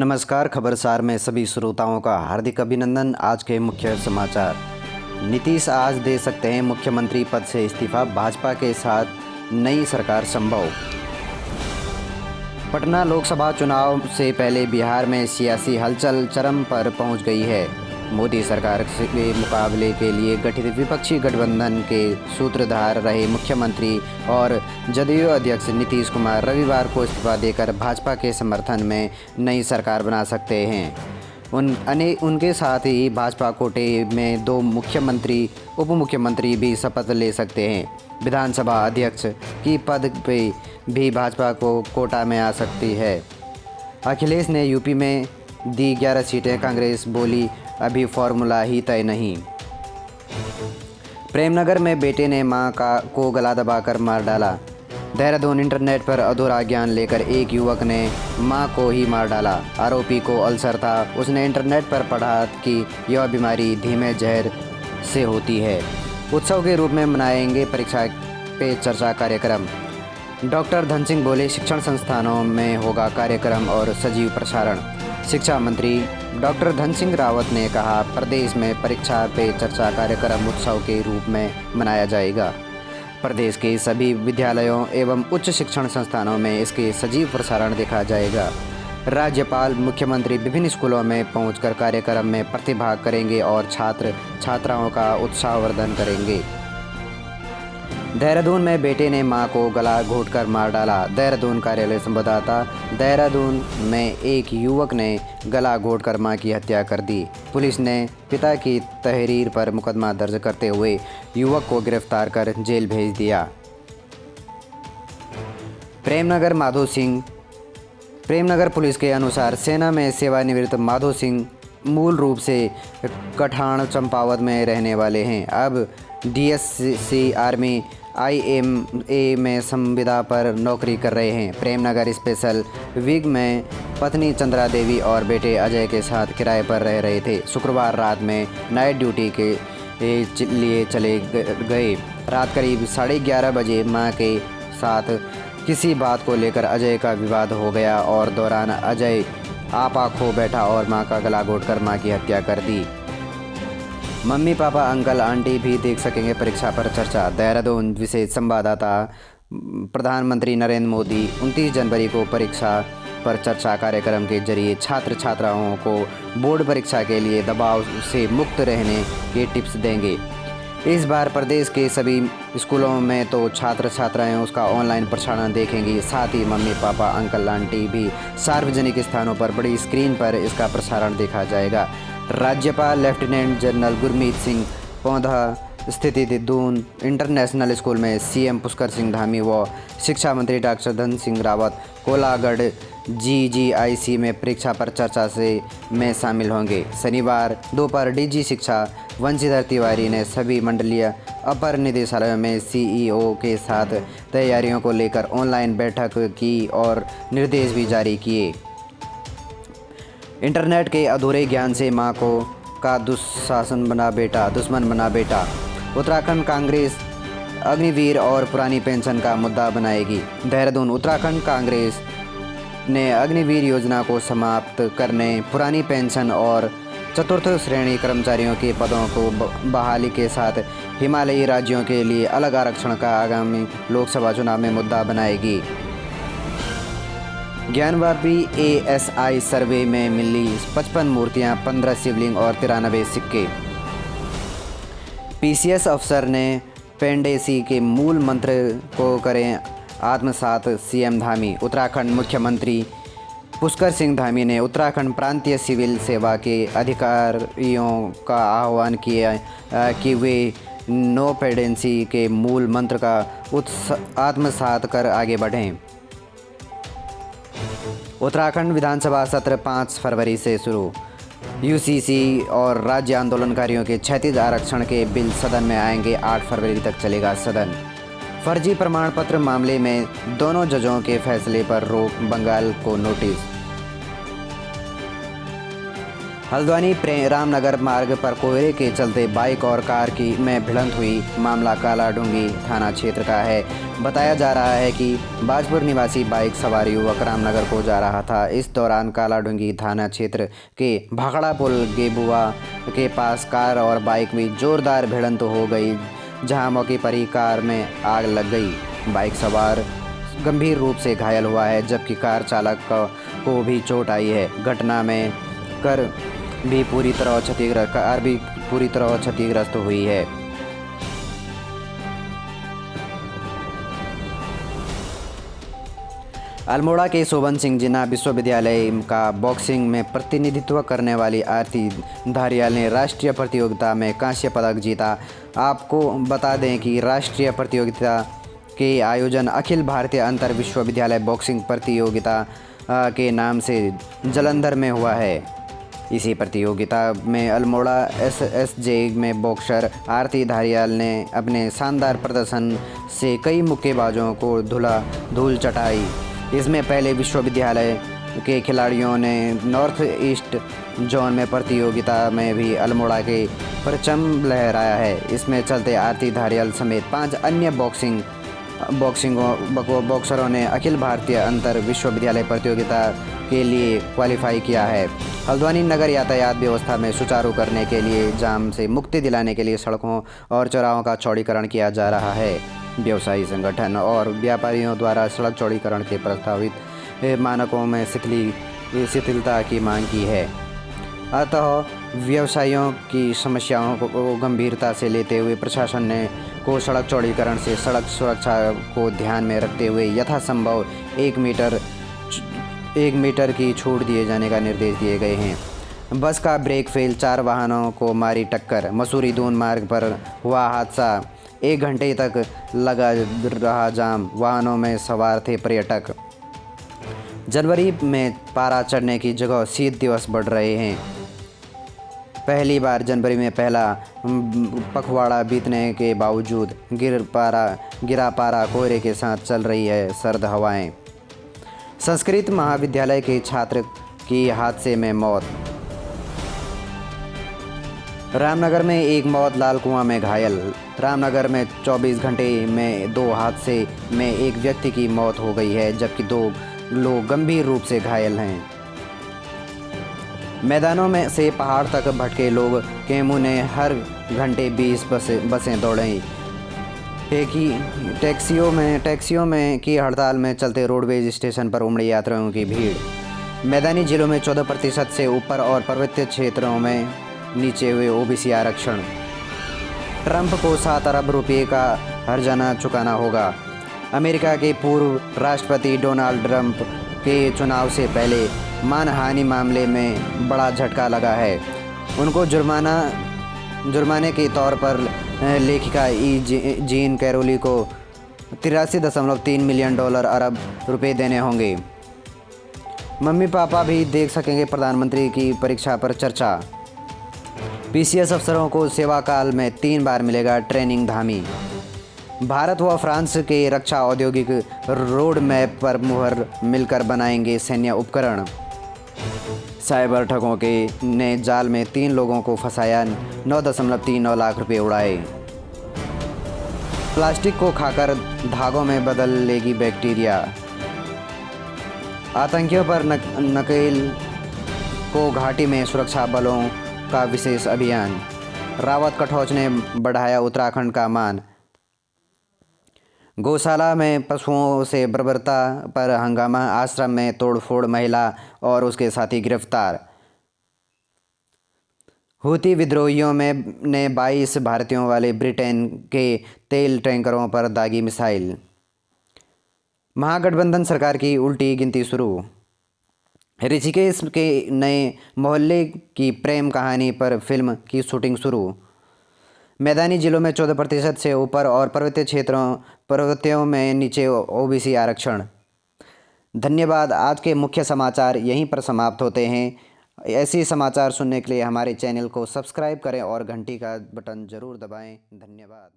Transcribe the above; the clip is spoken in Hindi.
नमस्कार। खबरसार में सभी श्रोताओं का हार्दिक अभिनंदन। आज के मुख्य समाचार। नीतीश आज दे सकते हैं मुख्यमंत्री पद से इस्तीफा, भाजपा के साथ नई सरकार संभव। पटना लोकसभा चुनाव से पहले बिहार में सियासी हलचल चरम पर पहुंच गई है। मोदी सरकार के मुकाबले के लिए गठित विपक्षी गठबंधन के सूत्रधार रहे मुख्यमंत्री और जदयू अध्यक्ष नीतीश कुमार रविवार को इस्तीफा देकर भाजपा के समर्थन में नई सरकार बना सकते हैं। उनके साथ ही भाजपा कोटे में 2 मुख्यमंत्री उप मुख्यमंत्री भी शपथ ले सकते हैं। विधानसभा अध्यक्ष की पद पे भी भाजपा को कोटा में आ सकती है। अखिलेश ने यूपी में दी 11 सीटें, कांग्रेस बोली अभी फॉर्मूला ही तय नहीं। प्रेमनगर में बेटे ने मां को गला दबाकर मार डाला। देहरादून इंटरनेट पर अधूरा ज्ञान लेकर एक युवक ने मां को ही मार डाला। आरोपी को अल्सर था। उसने इंटरनेट पर पढ़ा कि यह बीमारी धीमे जहर से होती है। उत्सव के रूप में मनाएंगे परीक्षा पे चर्चा कार्यक्रम। डॉक्टर धन सिंह बोले, शिक्षण संस्थानों में होगा कार्यक्रम और सजीव प्रसारण। शिक्षा मंत्री डॉक्टर धन सिंह रावत ने कहा, प्रदेश में परीक्षा पे चर्चा कार्यक्रम उत्सव के रूप में मनाया जाएगा। प्रदेश के सभी विद्यालयों एवं उच्च शिक्षण संस्थानों में इसके सजीव प्रसारण देखा जाएगा। राज्यपाल, मुख्यमंत्री विभिन्न स्कूलों में पहुंचकर कार्यक्रम में प्रतिभाग करेंगे और छात्र छात्राओं का उत्साहवर्धन करेंगे। देहरादून में बेटे ने मां को गला घोंटकर मार डाला। देहरादून कार्यालय संवाददाता। देहरादून में एक युवक ने गला घोंटकर मां की हत्या कर दी। पुलिस ने पिता की तहरीर पर मुकदमा दर्ज करते हुए युवक को गिरफ्तार कर जेल भेज दिया। प्रेमनगर पुलिस के अनुसार सेना में सेवानिवृत्त माधो सिंह मूल रूप से कठाण चंपावत में रहने वाले हैं। अब डीएससी आर्मी IMA में संविदा पर नौकरी कर रहे हैं। प्रेमनगर स्पेशल विंग में पत्नी चंद्रा देवी और बेटे अजय के साथ किराए पर रह रहे थे। शुक्रवार रात में नाइट ड्यूटी के लिए चले गए। रात करीब 11:30 बजे मां के साथ किसी बात को लेकर अजय का विवाद हो गया और दौरान अजय आपा खो बैठा और मां का गला घोंटकर मां की हत्या कर दी। मम्मी पापा अंकल आंटी भी देख सकेंगे परीक्षा पर चर्चा। देहरादून विशेष संवाददाता। प्रधानमंत्री नरेंद्र मोदी 29 जनवरी को परीक्षा पर चर्चा कार्यक्रम के जरिए छात्र छात्राओं को बोर्ड परीक्षा के लिए दबाव से मुक्त रहने के टिप्स देंगे। इस बार प्रदेश के सभी स्कूलों में तो छात्र छात्राएं उसका ऑनलाइन प्रसारण देखेंगी। साथ ही मम्मी पापा अंकल आंटी भी सार्वजनिक स्थानों पर बड़ी स्क्रीन पर इसका प्रसारण देखा जाएगा। राज्यपाल लेफ्टिनेंट जनरल गुरमीत सिंह पौधा स्थित दून इंटरनेशनल स्कूल में CM पुष्कर सिंह धामी व शिक्षा मंत्री डॉक्टर धन सिंह रावत कोलागढ़ GGIC में परीक्षा पर चर्चा में शामिल होंगे। शनिवार दोपहर DG शिक्षा वंशीधर तिवारी ने सभी मंडलीय अपर निदेशालयों में CEO के साथ तैयारियों को लेकर ऑनलाइन बैठक की और निर्देश भी जारी किए। इंटरनेट के अधूरे ज्ञान से मां का दुश्मन बना बेटा। उत्तराखंड कांग्रेस अग्निवीर और पुरानी पेंशन का मुद्दा बनाएगी। देहरादून उत्तराखंड कांग्रेस ने अग्निवीर योजना को समाप्त करने, पुरानी पेंशन और चतुर्थ श्रेणी कर्मचारियों के पदों को बहाली के साथ हिमालयी राज्यों के लिए अलग आरक्षण का आगामी लोकसभा चुनाव में मुद्दा बनाएगी। ज्ञानवापी ASI सर्वे में मिली 55 मूर्तियां, 15 शिवलिंग और 93 सिक्के। PCS अफसर ने पेंडेसी के मूल मंत्र को करें आत्मसात, CM धामी। उत्तराखंड मुख्यमंत्री पुष्कर सिंह धामी ने उत्तराखंड प्रांतीय सिविल सेवा के अधिकारियों का आह्वान किया कि वे नो पेंडेसी के मूल मंत्र का आत्मसात कर आगे बढ़ें। उत्तराखंड विधानसभा सत्र 5 फरवरी से शुरू। UCC और राज्य आंदोलनकारियों के 36 आरक्षण के बिल सदन में आएंगे। 8 फरवरी तक चलेगा सदन। फर्जी प्रमाण पत्र मामले में दोनों जजों के फैसले पर रोक, बंगाल को नोटिस। हल्द्वानी रामनगर मार्ग पर कोहरे के चलते बाइक और कार की में भिड़ंत हुई। मामला कालाडूंगी थाना क्षेत्र का है। बताया जा रहा है कि बाजपुर निवासी बाइक सवार युवक रामनगर को जा रहा था। इस दौरान कालाडूंगी थाना क्षेत्र के भाखड़ा पुल गेबुआ के पास कार और बाइक में जोरदार भिड़ंत हो गई, जहां मौके पर ही कार में आग लग गई। बाइक सवार गंभीर रूप से घायल हुआ है, जबकि कार चालक को भी चोट आई है। घटना में कार भी पूरी तरह क्षतिग्रस्त हुई है। अल्मोड़ा के शोभन सिंह जिन्ना विश्वविद्यालय का बॉक्सिंग में प्रतिनिधित्व करने वाली आरती धारियाल ने राष्ट्रीय प्रतियोगिता में कांस्य पदक जीता। आपको बता दें कि राष्ट्रीय प्रतियोगिता के आयोजन अखिल भारतीय अंतर विश्वविद्यालय बॉक्सिंग प्रतियोगिता के नाम से जालंधर में हुआ है। इसी प्रतियोगिता में अल्मोड़ा एसएसजे में बॉक्सर आरती धारियाल ने अपने शानदार प्रदर्शन से कई मुक्केबाजों को धूल चटाई। इसमें पहले विश्वविद्यालय के खिलाड़ियों ने नॉर्थ ईस्ट जोन में प्रतियोगिता में भी अल्मोड़ा के परचम लहराया है। इसमें चलते आरती धारियाल समेत 5 अन्य बॉक्सरों ने अखिल भारतीय अंतर विश्वविद्यालय प्रतियोगिता के लिए क्वालिफाई किया है। हल्द्वानी नगर यातायात व्यवस्था में सुचारू करने के लिए जाम से मुक्ति दिलाने के लिए सड़कों और चौराहों का चौड़ीकरण किया जा रहा है। व्यवसायी संगठन और व्यापारियों द्वारा सड़क चौड़ीकरण के प्रस्तावित मानकों में शिथिलता की मांग की है। अतः व्यवसायियों की समस्याओं को गंभीरता से लेते हुए प्रशासन को सड़क चौड़ीकरण से सड़क सुरक्षा को ध्यान में रखते हुए यथासंभव 1 मीटर की छूट दिए जाने का निर्देश दिए गए हैं। बस का ब्रेक फेल, 4 वाहनों को मारी टक्कर। मसूरी दून मार्ग पर हुआ हादसा, 1 घंटे तक लगा रहा जाम, वाहनों में सवार थे पर्यटक। जनवरी में पारा चढ़ने की जगह शीत दिवस बढ़ रहे हैं। पहली बार जनवरी में पहला पखवाड़ा बीतने के बावजूद गिरा पारा कोहरे के साथ चल रही है सर्द हवाएं। संस्कृत महाविद्यालय के छात्र की हादसे में मौत। रामनगर में एक मौत, लाल कुआं में घायल। रामनगर में 24 घंटे में 2 हादसे में एक व्यक्ति की मौत हो गई है, जबकि 2 लोग गंभीर रूप से घायल हैं। मैदानों में से पहाड़ तक भटके लोग, केमू ने हर घंटे 20 बसें दौड़ें। टैक्सियों में की हड़ताल में चलते रोडवेज स्टेशन पर उमड़ी यात्रियों की भीड़। मैदानी जिलों में 14% से ऊपर और पर्वतीय क्षेत्रों में नीचे हुए ओबीसी आरक्षण। ट्रंप को 7 अरब रुपये का हर्जाना चुकाना होगा। अमेरिका के पूर्व राष्ट्रपति डोनाल्ड ट्रंप के चुनाव से पहले मानहानि मामले में बड़ा झटका लगा है। उनको जुर्माने के तौर पर लेखिका जीन कैरोली को $83.3 मिलियन अरब रुपए देने होंगे। मम्मी पापा भी देख सकेंगे प्रधानमंत्री की परीक्षा पर चर्चा। पीसीएस अफसरों को सेवा काल में 3 बार मिलेगा ट्रेनिंग धामी। भारत व फ्रांस के रक्षा औद्योगिक रोड मैप पर मुहर मिलकर बनाएंगे सैन्य उपकरण। साइबर ठगों ने जाल में 3 लोगों को फंसाया, 9.39 लाख रुपए उड़ाए। प्लास्टिक को खाकर धागों में बदल लेगी बैक्टीरिया। आतंकियों पर नकेल को घाटी में सुरक्षा बलों का विशेष अभियान। रावत कटौच ने बढ़ाया उत्तराखंड का मान। गौशाला में पशुओं से बर्बरता पर हंगामा, आश्रम में तोड़फोड़, महिला और उसके साथी गिरफ्तार। हूती विद्रोहियों ने 22 भारतीयों वाले ब्रिटेन के तेल टैंकरों पर दागी मिसाइल। महागठबंधन सरकार की उल्टी गिनती शुरू। ऋषिकेश के नए मोहल्ले की प्रेम कहानी पर फिल्म की शूटिंग शुरू। मैदानी जिलों में 14% से ऊपर और पर्वतीयों में नीचे ओबीसी आरक्षण। धन्यवाद। आज के मुख्य समाचार यहीं पर समाप्त होते हैं। ऐसे समाचार सुनने के लिए हमारे चैनल को सब्सक्राइब करें और घंटी का बटन ज़रूर दबाएं। धन्यवाद।